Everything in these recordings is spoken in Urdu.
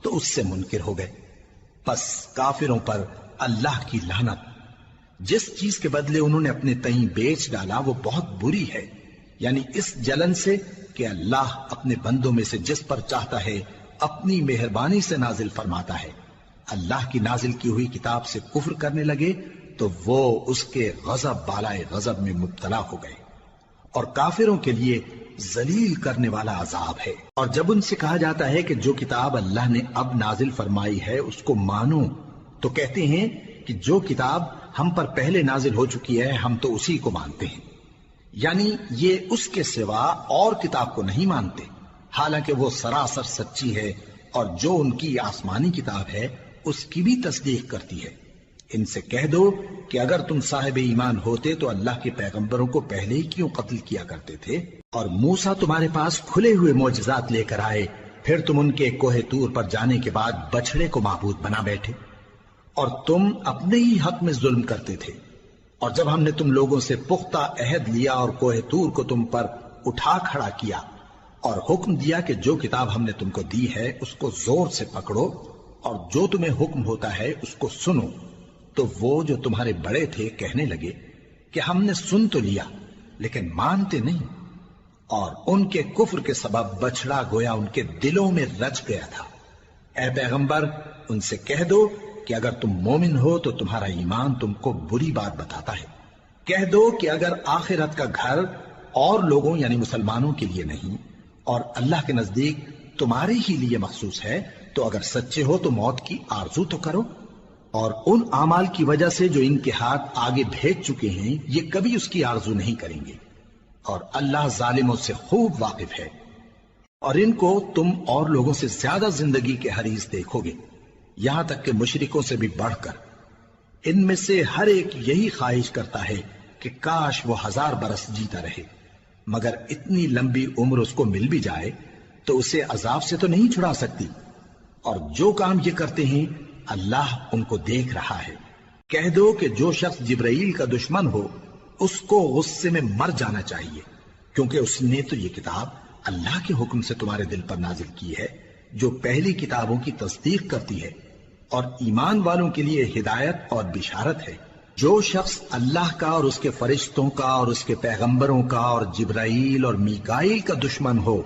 تو اس سے منکر ہو گئے۔ پس کافروں پر اللہ کی لعنت۔ جس چیز کے بدلے انہوں نے اپنے تئیں بیچ ڈالا وہ بہت بری ہے، یعنی اس جلن سے کہ اللہ اپنے بندوں میں سے جس پر چاہتا ہے اپنی مہربانی سے نازل فرماتا ہے۔ اللہ کی نازل کی ہوئی کتاب سے کفر کرنے لگے تو وہ اس کے غضب بالائے غضب میں مبتلا ہو گئے، اور کافروں کے لیے ذلیل کرنے والا عذاب ہے۔ اور جب ان سے کہا جاتا ہے کہ جو کتاب اللہ نے اب نازل فرمائی ہے اس کو مانو، تو کہتے ہیں کہ جو کتاب ہم پر پہلے نازل ہو چکی ہے ہم تو اسی کو مانتے ہیں، یعنی یہ اس کے سوا اور کتاب کو نہیں مانتے، حالانکہ وہ سراسر سچی ہے، اور جو ان کی آسمانی کتاب ہے اس کی بھی تصدیق کرتی ہے۔ ان سے کہہ دو کہ اگر تم صاحب ایمان ہوتے تو اللہ کے پیغمبروں کو پہلے ہی کیوں قتل کیا کرتے تھے؟ اور موسیٰ تمہارے پاس کھلے ہوئے معجزات لے کر آئے، پھر تم ان کے کوہ طور پر جانے کے بعد بچڑے کو معبود بنا بیٹھے، اور تم اپنے ہی حق میں ظلم کرتے تھے۔ اور جب ہم نے تم لوگوں سے پختہ عہد لیا اور کوہ طور کو تم پر اٹھا کھڑا کیا اور حکم دیا کہ جو کتاب ہم نے تم کو دی ہے اس کو زور سے پکڑو اور جو تمہیں حکم ہوتا ہے اس کو سنو، تو وہ جو تمہارے بڑے تھے کہنے لگے کہ ہم نے سن تو لیا لیکن مانتے نہیں، اور ان کے کفر کے سبب بچڑا گویا ان کے دلوں میں رچ گیا تھا۔ اے پیغمبر ان سے کہہ دو کہ اگر تم مومن ہو تو تمہارا ایمان تم کو بری بات بتاتا ہے۔ کہہ دو کہ اگر آخرت کا گھر اور لوگوں یعنی مسلمانوں کے لیے نہیں اور اللہ کے نزدیک تمہارے ہی لیے مخصوص ہے تو اگر سچے ہو تو موت کی آرزو تو کرو، اور ان اعمال کی وجہ سے جو ان کے ہاتھ آگے بھیج چکے ہیں یہ کبھی اس کی آرزو نہیں کریں گے، اور اللہ ظالموں سے خوب واقف ہے۔ اور ان کو تم اور لوگوں سے زیادہ زندگی کے حریص دیکھو گے، یہاں تک کہ مشرکوں سے بھی بڑھ کر۔ ان میں سے ہر ایک یہی خواہش کرتا ہے کہ کاش وہ 1000 برس جیتا رہے، مگر اتنی لمبی عمر اس کو مل بھی جائے تو اسے عذاب سے تو نہیں چھڑا سکتی، اور جو کام یہ کرتے ہیں اللہ ان کو دیکھ رہا ہے۔ کہہ دو کہ جو شخص جبرائیل کا دشمن ہو اس کو غصے میں مر جانا چاہیے، کیونکہ اس نے تو یہ کتاب اللہ کے حکم سے تمہارے دل پر نازل کی ہے جو پہلی کتابوں کی تصدیق کرتی ہے، اور ایمان والوں کے لیے ہدایت اور بشارت ہے۔ جو شخص اللہ کا اور اس کے فرشتوں کا اور اس کے پیغمبروں کا اور جبرائیل اور میکائیل کا دشمن ہو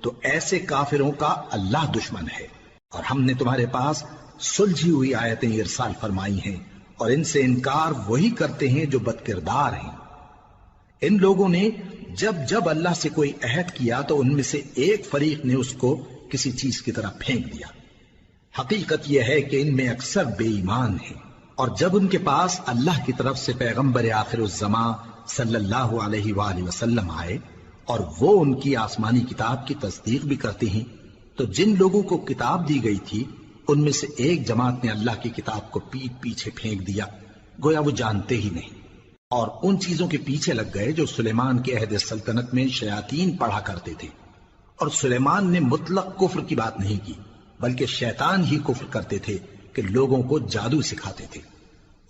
تو ایسے کافروں کا اللہ دشمن ہے۔ اور ہم نے تمہارے پاس سلجھی ہوئی آیتیں ارسال فرمائی ہیں، اور ان سے انکار وہی کرتے ہیں جو بد کردار ہیں۔ ان لوگوں نے جب جب اللہ سے کوئی عہد کیا تو ان میں سے ایک فریق نے اس کو کسی چیز کی طرح پھینک دیا۔ حقیقت یہ ہے کہ ان میں اکثر بے ایمان ہیں، اور جب ان کے پاس اللہ کی طرف سے پیغمبر آخر الزماں صلی اللہ علیہ وآلہ وسلم آئے اور وہ ان کی آسمانی کتاب کی تصدیق بھی کرتے ہیں، تو جن لوگوں کو کتاب دی گئی تھی ان میں سے ایک جماعت نے اللہ کی کتاب کو پیٹ پیچھے پھینک دیا، گویا وہ جانتے ہی نہیں، اور ان چیزوں کے پیچھے لگ گئے جو سلیمان کے عہد سلطنت میں شیاطین پڑھا کرتے تھے۔ اور سلیمان نے مطلق کفر کی بات نہیں کی، بلکہ شیطان ہی کفر کرتے تھے کہ لوگوں کو جادو سکھاتے تھے،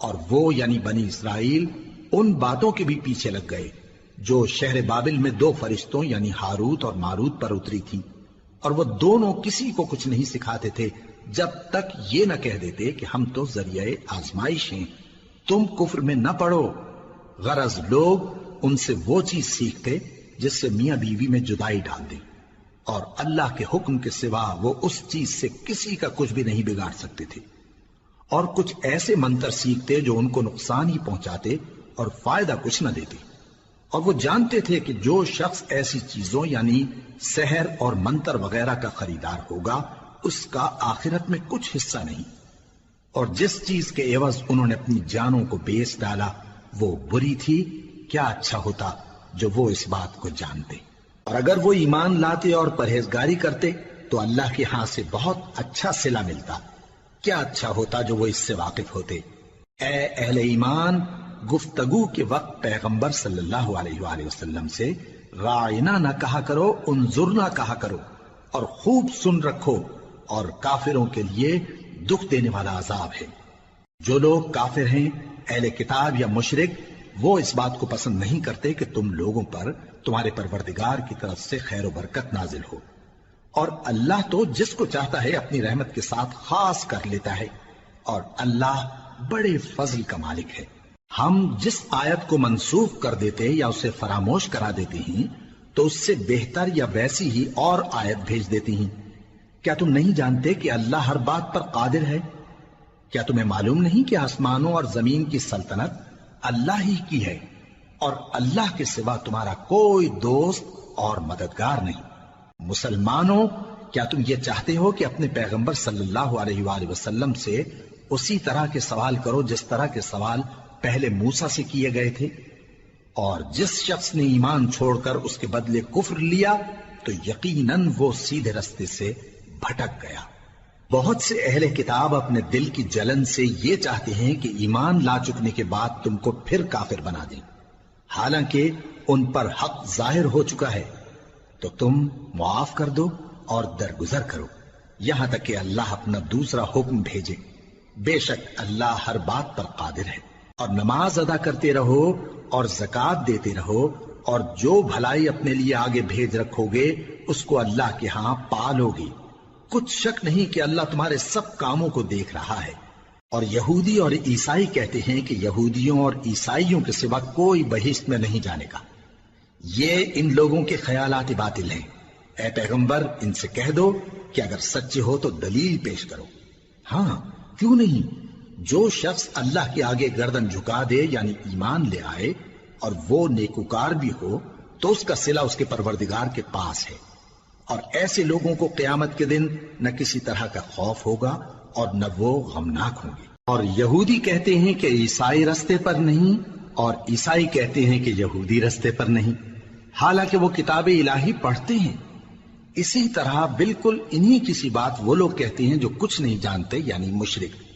اور وہ یعنی بنی اسرائیل ان باتوں کے بھی پیچھے لگ گئے جو شہر بابل میں 2 فرشتوں یعنی ہاروت اور ماروت پر اتری تھی، اور وہ دونوں کسی کو کچھ نہیں سکھاتے تھے جب تک یہ نہ کہہ دیتے کہ ہم تو ذریعہ آزمائش ہیں، تم کفر میں نہ پڑو۔ غرض لوگ ان سے وہ چیز سیکھتے جس سے میاں بیوی میں جدائی ڈال دیں، اور اللہ کے حکم کے سوا وہ اس چیز سے کسی کا کچھ بھی نہیں بگاڑ سکتے تھے، اور کچھ ایسے منتر سیکھتے جو ان کو نقصان ہی پہنچاتے اور فائدہ کچھ نہ دیتے، اور وہ جانتے تھے کہ جو شخص ایسی چیزوں یعنی سحر اور منتر وغیرہ کا خریدار ہوگا اس کا آخرت میں کچھ حصہ نہیں، اور جس چیز کے عوض انہوں نے اپنی جانوں کو بیچ ڈالا وہ بری تھی، کیا اچھا ہوتا جو وہ اس بات کو جانتے۔ اور اگر وہ ایمان لاتے اور پرہیزگاری کرتے تو اللہ کے ہاں سے بہت اچھا صلہ ملتا، کیا اچھا ہوتا جو وہ اس سے واقف ہوتے۔ اے اہل ایمان، گفتگو کے وقت پیغمبر صلی اللہ علیہ وآلہ وسلم سے رائنا نہ کہا کرو، انظرنا کہا کرو، اور خوب سن رکھو، اور کافروں کے لیے دکھ دینے والا عذاب ہے۔ جو لوگ کافر ہیں، اہل کتاب یا مشرک، وہ اس بات کو پسند نہیں کرتے کہ تم لوگوں پر تمہارے پروردگار کی طرف سے خیر و برکت نازل ہو، اور اللہ تو جس کو چاہتا ہے اپنی رحمت کے ساتھ خاص کر لیتا ہے، اور اللہ بڑے فضل کا مالک ہے۔ ہم جس آیت کو منسوخ کر دیتے یا اسے فراموش کرا دیتے ہیں تو اس سے بہتر یا ویسی ہی اور آیت بھیج دیتی ہیں۔ کیا تم نہیں جانتے کہ اللہ ہر بات پر قادر ہے؟ کیا تمہیں معلوم نہیں کہ آسمانوں اور زمین کی سلطنت اللہ ہی کی ہے، اور اللہ کے سوا تمہارا کوئی دوست اور مددگار نہیں؟ مسلمانوں، کیا تم یہ چاہتے ہو کہ اپنے پیغمبر صلی اللہ علیہ وآلہ وسلم سے اسی طرح کے سوال کرو جس طرح کے سوال پہلے موسیٰ سے کیے گئے تھے؟ اور جس شخص نے ایمان چھوڑ کر اس کے بدلے کفر لیا تو یقیناً وہ سیدھے رستے سے بھٹک گیا۔ بہت سے اہل کتاب اپنے دل کی جلن سے یہ چاہتے ہیں کہ ایمان لا چکنے کے بعد تم کو پھر کافر بنا دیں، حالانکہ ان پر حق ظاہر ہو چکا ہے۔ تو تم معاف کر دو اور درگزر کرو یہاں تک کہ اللہ اپنا دوسرا حکم بھیجے۔ بے شک اللہ ہر بات پر قادر ہے۔ اور نماز ادا کرتے رہو اور زکوٰۃ دیتے رہو، اور جو بھلائی اپنے لیے آگے بھیج رکھو گے اس کو اللہ کے ہاں پالو گے۔ کچھ شک نہیں کہ اللہ تمہارے سب کاموں کو دیکھ رہا ہے۔ اور یہودی اور عیسائی کہتے ہیں کہ یہودیوں اور عیسائیوں کے سوا کوئی بہشت میں نہیں جانے کا۔ یہ ان لوگوں کے خیالات باطل ہیں۔ اے پیغمبر، ان سے کہہ دو کہ اگر سچے ہو تو دلیل پیش کرو۔ ہاں، کیوں نہیں؟ جو شخص اللہ کے آگے گردن جھکا دے یعنی ایمان لے آئے اور وہ نیکوکار بھی ہو تو اس کا صلہ اس کے پروردگار کے پاس ہے۔ اور ایسے لوگوں کو قیامت کے دن نہ کسی طرح کا خوف ہوگا اور نہ وہ غمناک ہوں گے۔ اور یہودی کہتے ہیں کہ عیسائی رستے پر نہیں، اور عیسائی کہتے ہیں کہ یہودی رستے پر نہیں، حالانکہ وہ کتاب الہی پڑھتے ہیں۔ اسی طرح بالکل انہی کسی بات وہ لوگ کہتے ہیں جو کچھ نہیں جانتے یعنی مشرک۔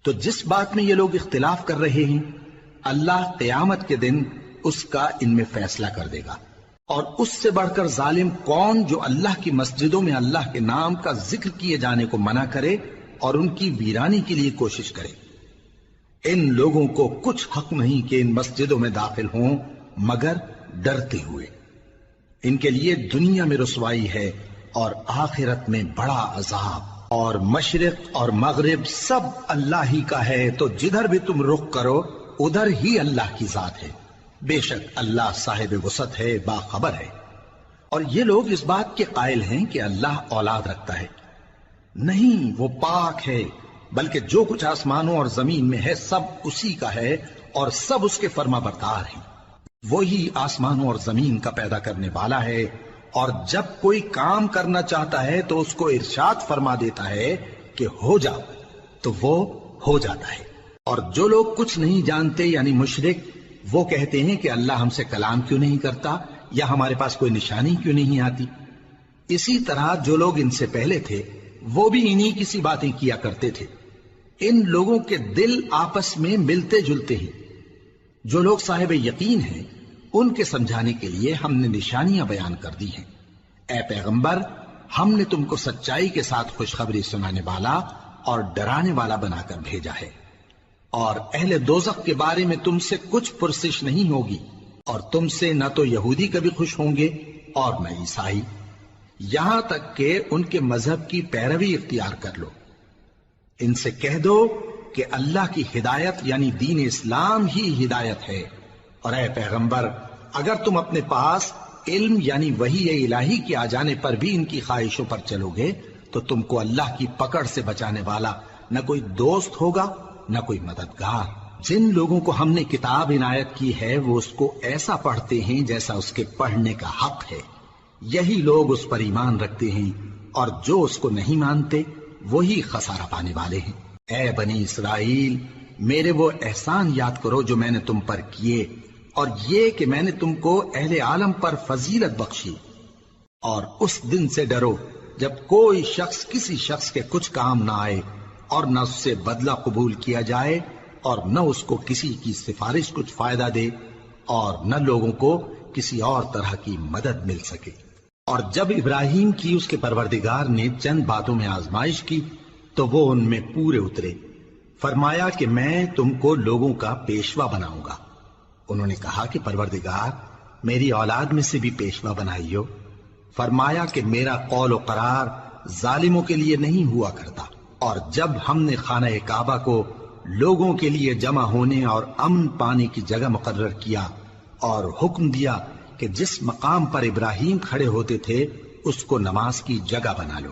تو جس بات میں یہ لوگ اختلاف کر رہے ہیں اللہ قیامت کے دن اس کا ان میں فیصلہ کر دے گا۔ اور اس سے بڑھ کر ظالم کون جو اللہ کی مسجدوں میں اللہ کے نام کا ذکر کیے جانے کو منع کرے اور ان کی ویرانی کے لیے کوشش کرے۔ ان لوگوں کو کچھ حق نہیں کہ ان مسجدوں میں داخل ہوں مگر ڈرتے ہوئے۔ ان کے لیے دنیا میں رسوائی ہے اور آخرت میں بڑا عذاب۔ اور مشرق اور مغرب سب اللہ ہی کا ہے، تو جدھر بھی تم رخ کرو ادھر ہی اللہ کی ذات ہے۔ بے شک اللہ صاحب وسعت ہے، باخبر ہے۔ اور یہ لوگ اس بات کے قائل ہیں کہ اللہ اولاد رکھتا ہے۔ نہیں، وہ پاک ہے، بلکہ جو کچھ آسمانوں اور زمین میں ہے سب اسی کا ہے اور سب اس کے فرما بردار ہیں۔ وہی آسمانوں اور زمین کا پیدا کرنے والا ہے، اور جب کوئی کام کرنا چاہتا ہے تو اس کو ارشاد فرما دیتا ہے کہ ہو جا، تو وہ ہو جاتا ہے۔ اور جو لوگ کچھ نہیں جانتے یعنی مشرک، وہ کہتے ہیں کہ اللہ ہم سے کلام کیوں نہیں کرتا یا ہمارے پاس کوئی نشانی کیوں نہیں آتی۔ اسی طرح جو لوگ ان سے پہلے تھے وہ بھی انہی کسی باتیں کیا کرتے تھے۔ ان لوگوں کے دل آپس میں ملتے جلتے ہیں۔ جو لوگ صاحب یقین ہیں ان کے سمجھانے کے لیے ہم نے نشانیاں بیان کر دی ہیں۔ اے پیغمبر، ہم نے تم کو سچائی کے ساتھ خوشخبری سنانے والا اور ڈرانے والا بنا کر بھیجا ہے۔ اور اہل دوزخ کے بارے میں تم سے کچھ پرسش نہیں ہوگی، اور تم سے نہ تو یہودی کبھی خوش ہوں گے اور نہ عیسائی، یہاں تک کہ ان کے مذہب کی پیروی اختیار کر لو۔ ان سے کہہ دو کہ اللہ کی ہدایت یعنی دین اسلام ہی ہدایت ہے۔ اور اے پیغمبر، اگر تم اپنے پاس علم یعنی وحی الہی کے آ جانے پر بھی ان کی خواہشوں پر چلو گے تو تم کو اللہ کی پکڑ سے بچانے والا نہ کوئی دوست ہوگا نہ کوئی مددگار۔ جن لوگوں کو ہم نے کتاب عنایت کی ہے وہ اس کو ایسا پڑھتے ہیں جیسا اس کے پڑھنے کا حق ہے، یہی لوگ اس پر ایمان رکھتے ہیں، اور جو اس کو نہیں مانتے وہی خسارہ پانے والے ہیں۔ اے بنی اسرائیل، میرے وہ احسان یاد کرو جو میں نے تم پر کیے، اور یہ کہ میں نے تم کو اہل عالم پر فضیلت بخشی۔ اور اس دن سے ڈرو جب کوئی شخص کسی شخص کے کچھ کام نہ آئے اور نہ اس سے بدلہ قبول کیا جائے، اور نہ اس کو کسی کی سفارش کچھ فائدہ دے، اور نہ لوگوں کو کسی اور طرح کی مدد مل سکے۔ اور جب ابراہیم کی اس کے پروردگار نے چند باتوں میں آزمائش کی تو وہ ان میں پورے اترے۔ فرمایا کہ میں تم کو لوگوں کا پیشوا بناؤں گا۔ انہوں نے کہا کہ پروردگار، میری اولاد میں سے بھی پیشوا بنائیو۔ فرمایا کہ میرا قول و قرار ظالموں کے لیے نہیں ہوا کرتا۔ اور جب ہم نے خانہ کعبہ کو لوگوں کے لیے جمع ہونے اور امن پانے کی جگہ مقرر کیا اور حکم دیا کہ جس مقام پر ابراہیم کھڑے ہوتے تھے اس کو نماز کی جگہ بنا لو،